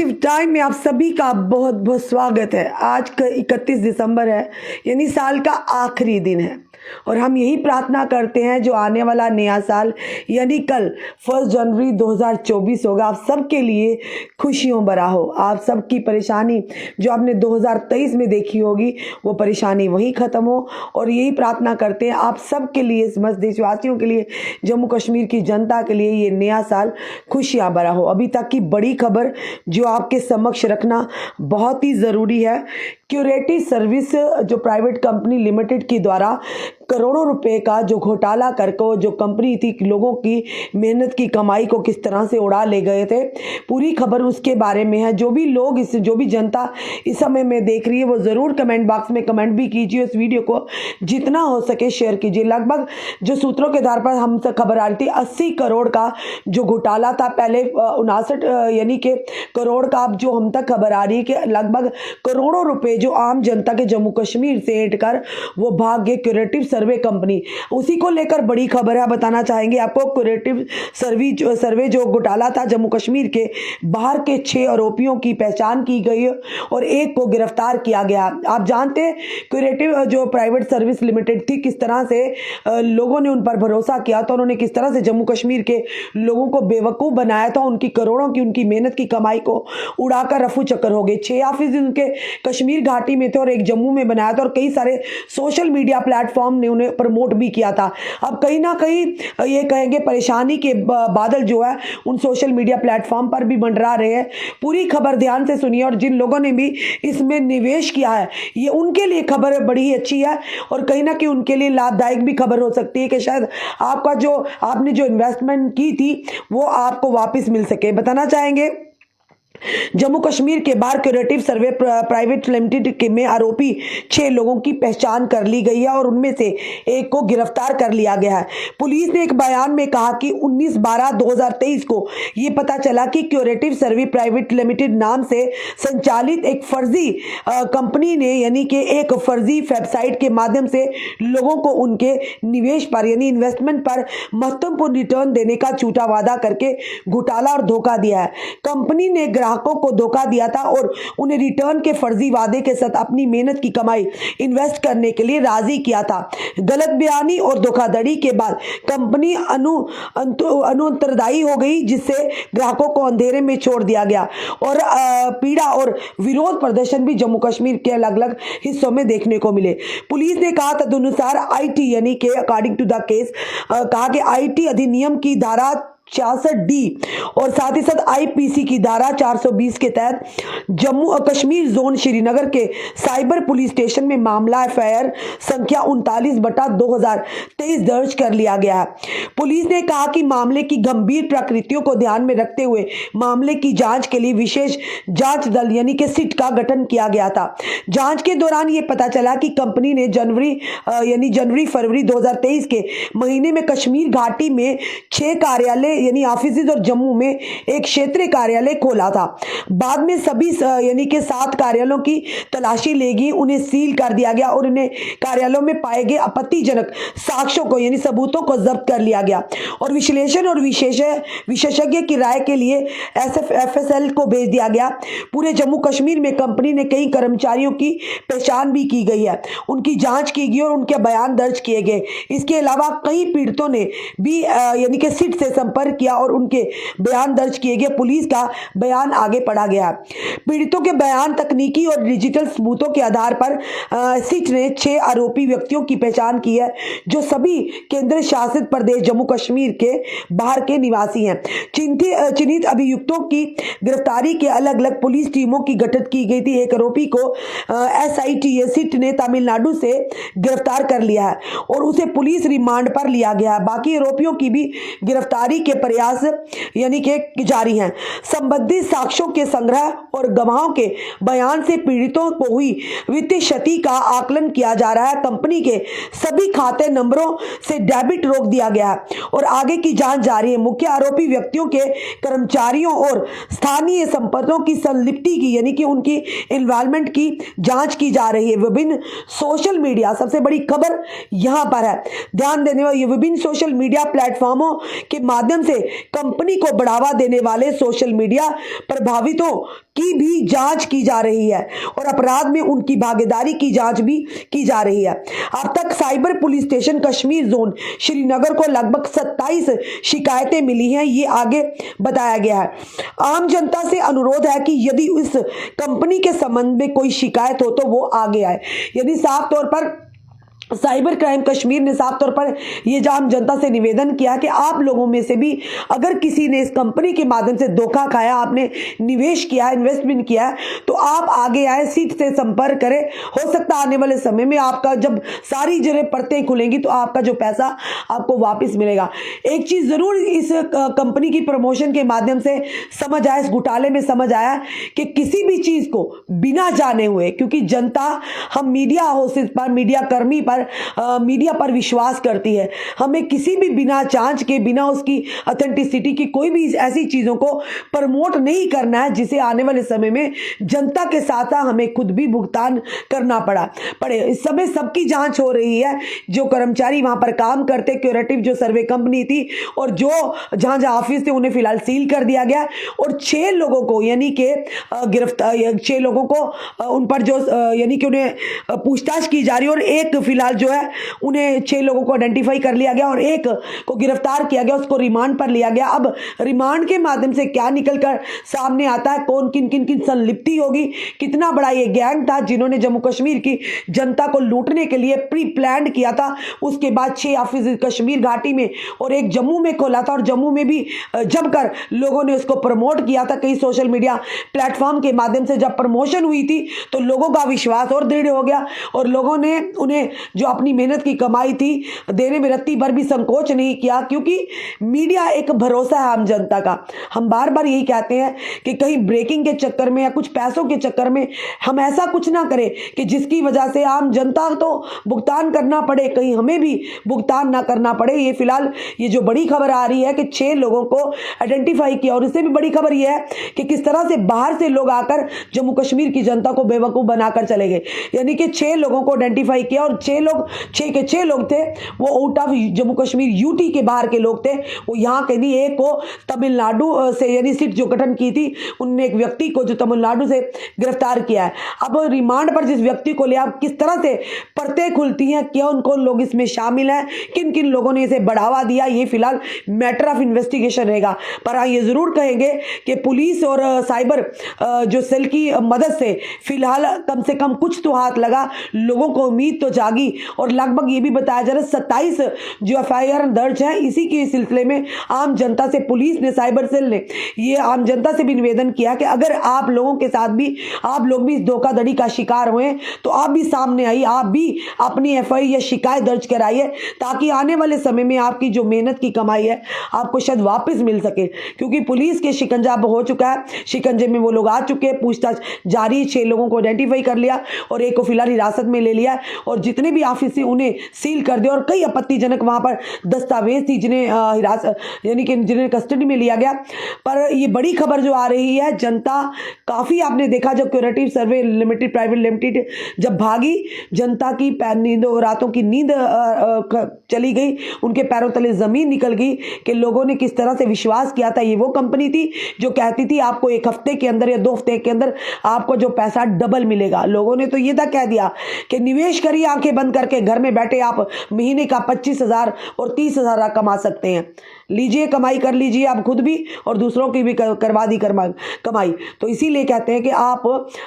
Shiv time में आप सभी का बहुत बहुत स्वागत है। आज का 31 दिसंबर है, यानी साल का आखिरी दिन है और हम यही प्रार्थना करते हैं जो आने वाला नया साल यानी कल 1 जनवरी 2024 होगा, आप सबके लिए खुशियों भरा हो। आप सबकी परेशानी जो आपने 2023 में देखी होगी वो परेशानी वही ख़त्म हो और यही प्रार्थना करते हैं आप सबके लिए, समस्त देशवासियों के लिए, जम्मू कश्मीर की जनता के लिए ये नया साल खुशियाँ भरा हो। अभी तक की बड़ी खबर जो आपके समक्ष रखना बहुत ही ज़रूरी है। क्यूरेटिव सर्विस जो प्राइवेट कंपनी लिमिटेड के द्वारा करोड़ों रुपए का जो घोटाला करके जो कंपनी थी, लोगों की मेहनत की कमाई को किस तरह से उड़ा ले गए थे, पूरी खबर उसके बारे में है। जो भी जनता इस समय में देख रही है वो ज़रूर कमेंट बॉक्स में कमेंट भी कीजिए, इस वीडियो को जितना हो सके शेयर कीजिए। लगभग जो सूत्रों के आधार पर हम तक खबर आ रही थी 80 करोड़ का जो घोटाला था, पहले 59 यानी कि करोड़ का, अब जो हम तक खबर आ रही है कि लगभग करोड़ों रुपए जो आम जनता के जम्मू कश्मीर से ऐंठ कर वो भाग गए क्यूरेटिव सर्वे कंपनी। उसी को लेकर बड़ी खबर है, बताना चाहेंगे आपको। क्यूरेटिव सर्वे जो घोटाला था, जम्मू कश्मीर के बाहर के 6 आरोपियों की पहचान की गई और एक को गिरफ्तार किया गया। आप जानते हैं क्यूरेटिव जो प्राइवेट सर्विस लिमिटेड थी, किस तरह से लोगों ने उन पर भरोसा किया था, उन्होंने किस तरह से जम्मू कश्मीर के लोगों को बेवकूफ़ बनाया था, उनकी करोड़ों की उनकी मेहनत की कमाई को उड़ाकर रफू चक्कर हो गए। 6 ऑफिस उनके कश्मीर घाटी में थे और एक जम्मू में बनाया था और कई सारे सोशल मीडिया प्लेटफॉर्म ने उन्हें प्रमोट भी किया था। अब कहीं ना कहीं ये कहेंगे परेशानी के बादल जो है उन सोशल मीडिया प्लेटफॉर्म पर भी मंडरा रहे हैं। पूरी खबर ध्यान से सुनिए और जिन लोगों ने भी इसमें निवेश किया है ये उनके लिए खबर बड़ी ही अच्छी है और कहीं ना कहीं उनके लिए लाभदायक भी खबर हो सकती है कि शायद आपने जो इन्वेस्टमेंट की थी वो आपको वापस मिल सके। बताना चाहेंगे जम्मू कश्मीर के बाहर क्यूरेटिव सर्वे प्राइवेट लिमिटेड के में आरोपी 6 लोगों की पहचान कर ली गई है और उनमें से एक को गिरफ्तार कर लिया गया है। पुलिस ने एक बयान में कहा कि 19/12/2023 को ये पता चला कि क्यूरेटिव सर्वे प्राइवेट लिमिटेड नाम से संचालित एक फर्जी कंपनी ने यानी कि एक फर्जी वेबसाइट के माध्यम से लोगों को उनके निवेश पर यानी इन्वेस्टमेंट पर महत्वपूर्ण रिटर्न देने का झूठा वादा करके घोटाला और धोखा दिया है। कंपनी ने ग्राहकों को धोखा दिया था और उन्हें रिटर्न के फर्जी वादे के साथ अपनी मेहनत की कमाई इन्वेस्ट करने के लिए राजी किया था। गलत बयानी और धोखाधड़ी के बाद कंपनी अनुत्तरदायी हो गई, जिससे ग्राहकों को अंधेरे में छोड़ दिया गया और पीड़ा और विरोध प्रदर्शन भी जम्मू कश्मीर के अलग अलग हिस्सों में देखने को मिले। पुलिस ने कहा तदनुसार आईटी यानी कि अकॉर्डिंग टू द केस कहा कि आईटी अधिनियम की धारा 66D और साथ ही साथ आईपीसी की धारा 420 के तहत जम्मू कश्मीर जोन श्रीनगर के साइबर पुलिस स्टेशन में मामला एफआईआर संख्या 39/2023 दर्ज कर लिया गया है। पुलिस ने कहा कि मामले की गंभीर प्रकृतियों को ध्यान में रखते हुए मामले की जांच के लिए विशेष जांच दल यानी कि सिट का गठन किया गया था। जांच के दौरान यह पता चला कि कंपनी ने जनवरी फरवरी 2023 के महीने में कश्मीर घाटी में 6 कार्यालय यानी ऑफिस और जम्मू में एक क्षेत्रीय कार्यालय खोला था। बाद में सभी यानी कि 7 कार्यालयों की तलाशी ले गई, उन्हें सील कर दिया गया और उन्हें कार्यालयों में पाए गए आपत्तिजनक साक्ष्यों को यानी सबूतों को जब्त कर लिया गया और विश्लेषण और विशेषज्ञ की राय के लिए एफएसएल को भेज दिया गया। पूरे जम्मू कश्मीर में कंपनी ने कई कर्मचारियों की पहचान भी की गई है, उनकी जांच की गई और उनके बयान दर्ज किए गए। इसके अलावा कई पीड़ितों ने भी यानी कि सिट से संपर्क किया और उनके बयान दर्ज किए गए। पुलिस का बयान आगे पढ़ा गया। पीड़ितों के बयान, तकनीकी और डिजिटल सबूतों के आधार पर सिट ने 6 आरोपी व्यक्तियों की पहचान की है जो सभी केंद्र शासित प्रदेश जम्मू कश्मीर के बाहर के निवासी हैं। चिन्हित अभियुक्तों की गिरफ्तारी के अलग अलग पुलिस टीमों की गठित की गई थी। एक आरोपी को एसआईटी सिट ने तमिलनाडु से गिरफ्तार कर लिया है और उसे पुलिस रिमांड पर लिया गया है। बाकी आरोपियों की भी गिरफ्तारी के प्रयास यानी कि जारी हैं। संबंधित साक्ष्यों के संग्रह और गवाहों के बयान से पीड़ितों को हुई वित्तीय क्षति का आकलन किया जा रहा है। कंपनी के सभी खाते नंबरों से डेबिट रोक दिया गया है और आगे की जांच जारी है। मुख्य आरोपी व्यक्तियों के कर्मचारियों और स्थानीय संपत्तियों की संलिप्ति की यानी कि उनकी इन्वॉल्वमेंट की जांच की जा रही है। विभिन्न सोशल मीडिया, सबसे बड़ी खबर यहां पर है, ध्यान देने वाली, विभिन्न सोशल मीडिया प्लेटफॉर्मों के माध्यम से कंपनी को बढ़ावा देने वाले सोशल मीडिया प्रभावितों की भी जांच की जा रही है और अपराध में उनकी भागीदारी की जांच भी की जा रही है। अब तक cyber police station Kashmir zone Srinagar को लगभग 27 शिकायतें मिली हैं, ये आगे बताया गया है। आम जनता से अनुरोध है कि यदि इस कंपनी के संबंध में कोई शिकायत हो तो वो आगे आए। यदि साफ तौर पर साइबर क्राइम कश्मीर ने साफ तौर पर यह आम जनता से निवेदन किया कि आप लोगों में से भी अगर किसी ने इस कंपनी के माध्यम से धोखा खाया, आपने निवेश किया, इन्वेस्टमेंट किया, तो आप आगे आए, सीट से संपर्क करें। हो सकता है आने वाले समय में आपका जब सारी जगह परतें खुलेंगी तो आपका जो पैसा आपको वापस मिलेगा। एक चीज जरूर इस कंपनी की प्रमोशन के माध्यम से समझ आया, इस घोटाले में समझ आया कि किसी भी चीज को बिना जाने हुए, क्योंकि जनता हम मीडिया हाउसेस पर, मीडिया कर्मी पर, मीडिया पर विश्वास करती है, हमें किसी भी बिना जांच के, बिना उसकी ऑथेंटिसिटी की कोई भी ऐसी चीजों को प्रमोट नहीं करना है जिसे आने वाले समय में जनता के साथ हमें खुद भी भुगतान करना पड़े। इस समय सबकी जांच हो रही है, जो कर्मचारी वहां पर काम करते, क्यूरेटिव जो सर्वे कंपनी थी और जो जहां जहां ऑफिस थे उन्हें फिलहाल सील कर दिया गया और 6 लोगों को यानी कि गिरफ्तार, 6 लोगों को उन पर जो यानी कि उन्हें पूछताछ की जा रही है और एक फिलहाल जो है उन्हें 6 लोगों को आइडेंटिफाई कर लिया गया और एक को गिरफ्तार किया गया, उसको रिमांड पर लिया गया। अब रिमांड के माध्यम से क्या निकलकर सामने आता है, कौन किन किन किन संलिप्ति होगी, कितना बड़ा ये गैंग था जिन्होंने जम्मू कश्मीर की जनता को लूटने के लिए प्री प्लान किया था। उसके बाद 6 ऑफिस कश्मीर घाटी में और एक जम्मू में खोला था और जम्मू में भी जमकर लोगों ने उसको प्रमोट किया था। कई सोशल मीडिया प्लेटफॉर्म के माध्यम से जब प्रमोशन हुई थी तो लोगों का विश्वास और दृढ़ हो गया और लोगों ने उन्हें जो अपनी मेहनत की कमाई थी देने में रत्ती भर भी संकोच नहीं किया, क्योंकि मीडिया एक भरोसा है आम जनता का। हम बार बार यही कहते हैं कि कहीं ब्रेकिंग के चक्कर में या कुछ पैसों के चक्कर में हम ऐसा कुछ ना करें कि जिसकी वजह से आम जनता तो भुगतान करना पड़े, कहीं हमें भी भुगतान ना करना पड़े। ये फिलहाल ये जो बड़ी खबर आ रही है कि 6 लोगों को आइडेंटिफाई किया और इससे भी बड़ी खबर यह है कि किस तरह से बाहर से लोग आकर जम्मू कश्मीर की जनता को बेवकूफ बनाकर चले गए। यानी कि 6 लोगों को आइडेंटिफाई किया और 6 लोग थे वो out of Jammu Kashmir UT के बाहर के लोग थे। वो यहाँ के नहीं, एक को तमिलनाडु से यानी सीट जो गठन की थी उनने एक व्यक्ति को जो तमिलनाडु से गिरफ्तार किया है। अब रिमांड पर जिस व्यक्ति को लिया, किस तरह से परतें खुलती हैं, कौन कौन लोग इसमें शामिल हैं, किन किन लोगों ने इसे बढ़ावा दिया, ये फिलहाल मैटर ऑफ इन्वेस्टिगेशन रहेगा। पर हाँ, ये जरूर कहेंगे कि पुलिस और साइबर जो सेल की मदद से फिलहाल कम से कम कुछ तो हाथ लगा, लोगों को उम्मीद तो जागी और लगभग ये भी बताया जा रहा है 27 जो एफआईआर दर्ज है। इसी के सिलसिले में आम जनता से पुलिस ने, साइबर सेल ने ये आम जनता से भी निवेदन किया कि अगर आप लोगों के साथ भी, आप लोग भी इस धोखाधड़ी का शिकार हुए तो आप भी सामने आइए, आप भी अपनी एफआईआर या शिकायत दर्ज कराइए, ताकि आने वाले समय में आपकी जो मेहनत की कमाई है आपको शायद वापस मिल सके। क्योंकि पुलिस के शिकंजा अब हो चुका है, शिकंजे में वो लोग आ चुके हैं, पूछताछ जारी, 6 लोगों को आइडेंटिफाई कर लिया और एक को फिलहाल हिरासत में ले लिया और जितने भी ऑफिस उन्हें सील कर दिया और कई आपत्तिजनक वहां पर दस्तावेज थी जिन्हें हिरासत यानी कि जिन्हें कस्टडी में लिया गया। पर ये बड़ी खबर जो आ रही है, जनता काफी, आपने देखा जब क्यूरेटिव सर्वे लिमिटेड प्राइवेट लिमिटेड जब भागी, जनता की नींदों, रातों की नींद चली गई, उनके पैरों तले जमीन निकल गई कि लोगों ने किस तरह से विश्वास किया था। ये वो कंपनी थी जो कहती थी आपको 1 हफ्ते के अंदर या 2 हफ्ते के अंदर आपको जो पैसा डबल मिलेगा। लोगों ने तो ये तक कह दिया कि निवेश करिए आंखें बंद करके, घर में बैठे आप महीने का 25,000 और 30,000 कमा सकते हैं। लीजिए, कमाई कर लीजिए आप खुद भी और दूसरों की भी करवा दी कमाई। तो इसीलिए कहते हैं कि आप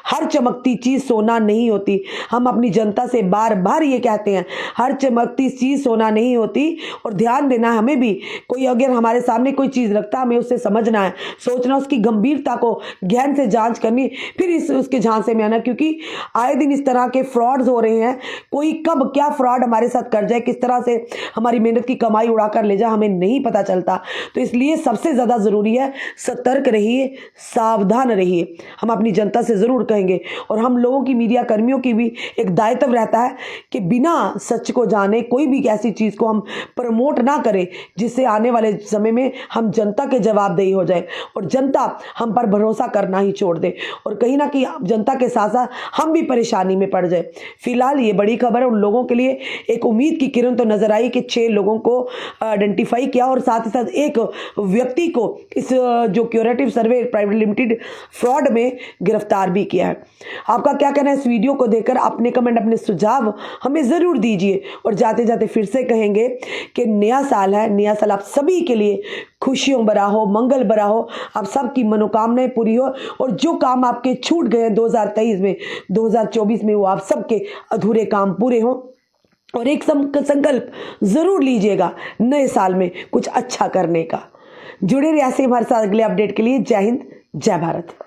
हर चमकती चीज सोना नहीं होती। हम अपनी जनता से बार बार ये कहते हैं, हर चमकती चीज सोना नहीं होती और ध्यान देना है हमें भी। कोई अगर हमारे सामने कोई चीज रखता है, हमें उससे समझना है, सोचना, उसकी गंभीरता को गहन से जांच करनी, फिर उसके झांसे में आना, क्योंकि आए दिन इस तरह के फ्रॉड्स हो रहे हैं। कोई कब क्या फ्रॉड हमारे साथ कर जाए, किस तरह से हमारी मेहनत की कमाई उड़ाकर ले जाए, हमें नहीं पता चलता। तो इसलिए सबसे ज्यादा जरूरी है सतर्क रहिए, सावधान रहिए। हम अपनी जनता से जरूर कहेंगे और हम लोगों की, मीडिया कर्मियों की भी एक दायित्व रहता है कि बिना सच को जाने कोई भी ऐसी चीज को हम प्रमोट ना करें जिससे आने वाले समय में हम जनता के जवाबदेही हो जाए और जनता हम पर भरोसा करना ही छोड़ दे और कहीं ना कहीं जनता के साथ साथ हम भी परेशानी में पड़ जाए। फिलहाल ये बड़ी खबर है, उन लोगों के लिए एक उम्मीद की किरण तो नजर आई कि 6 लोगों को आइडेंटिफाई किया और साथ साथ ही साथ एक व्यक्ति को इस जो क्यूरेटिव सर्वे प्राइवेट लिमिटेड फ्रॉड में गिरफ्तार भी किया है। आपका क्या कहना है इस वीडियो को देखकर? अपने कमेंट, अपने सुझाव हमें ज़रूर दीजिए। और जाते जाते फिर से कहेंगे कि नया साल है, नया साल आप सभी के लिए खुशियों भरा हो, मंगल भरा हो, आप सबकी मनोकामनाएं पूरी हो, और जो काम आपके छूट गए 2023 में, 2024 में, वो आप सबके अधूरे काम पूरे हों। और एक संकल्प ज़रूर लीजिएगा नए साल में कुछ अच्छा करने का। जुड़े रहिए हमारे साथ अगले अपडेट के लिए। जय हिंद, जय भारत।